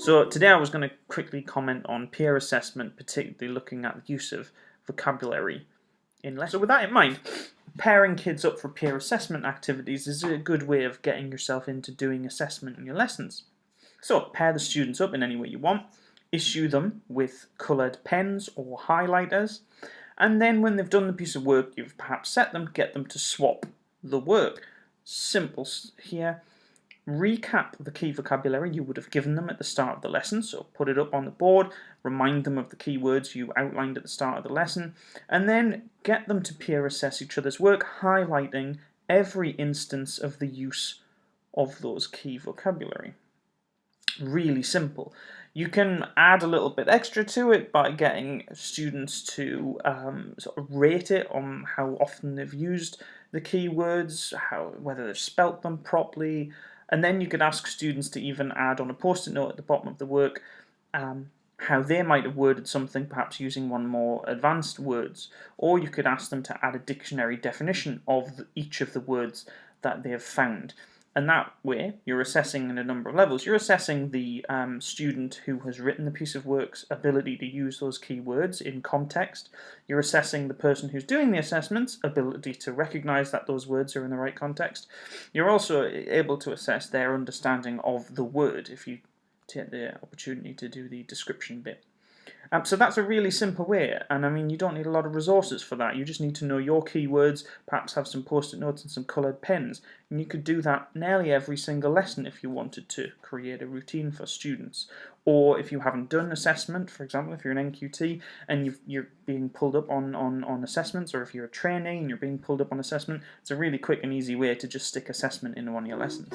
So today I was going to quickly comment on peer assessment, particularly looking at the use of vocabulary in lessons. So with that in mind, pairing kids up for peer assessment activities is a good way of getting yourself into doing assessment in your lessons. So pair the students up in any way you want, issue them with coloured pens or highlighters, and then when they've done the piece of work you've perhaps set them, get them to swap the work. Simple here. Recap the key vocabulary you would have given them at the start of the lesson, so put it up on the board, remind them of the key words you outlined at the start of the lesson, and then get them to peer assess each other's work, highlighting every instance of the use of those key vocabulary. Really simple. You can add a little bit extra to it by getting students to sort of rate it on how often they've used the keywords, whether they've spelt them properly, and then you could ask students to even add on a post-it note at the bottom of the work how they might have worded something, perhaps using one more advanced words, or you could ask them to add a dictionary definition of each of the words that they have found. And that way, you're assessing in a number of levels. You're assessing the student who has written the piece of work's ability to use those keywords in context. You're assessing the person who's doing the assessment's ability to recognise that those words are in the right context. You're also able to assess their understanding of the word if you take the opportunity to do the description bit. So that's a really simple way, and I mean you don't need a lot of resources for that. You just need to know your keywords, perhaps have some post-it notes and some coloured pens, and you could do that nearly every single lesson if you wanted to create a routine for students. Or if you haven't done assessment, for example, if you're an NQT and you're being pulled up on assessments, or if you're a trainee and you're being pulled up on assessment, it's a really quick and easy way to just stick assessment into one of your lessons.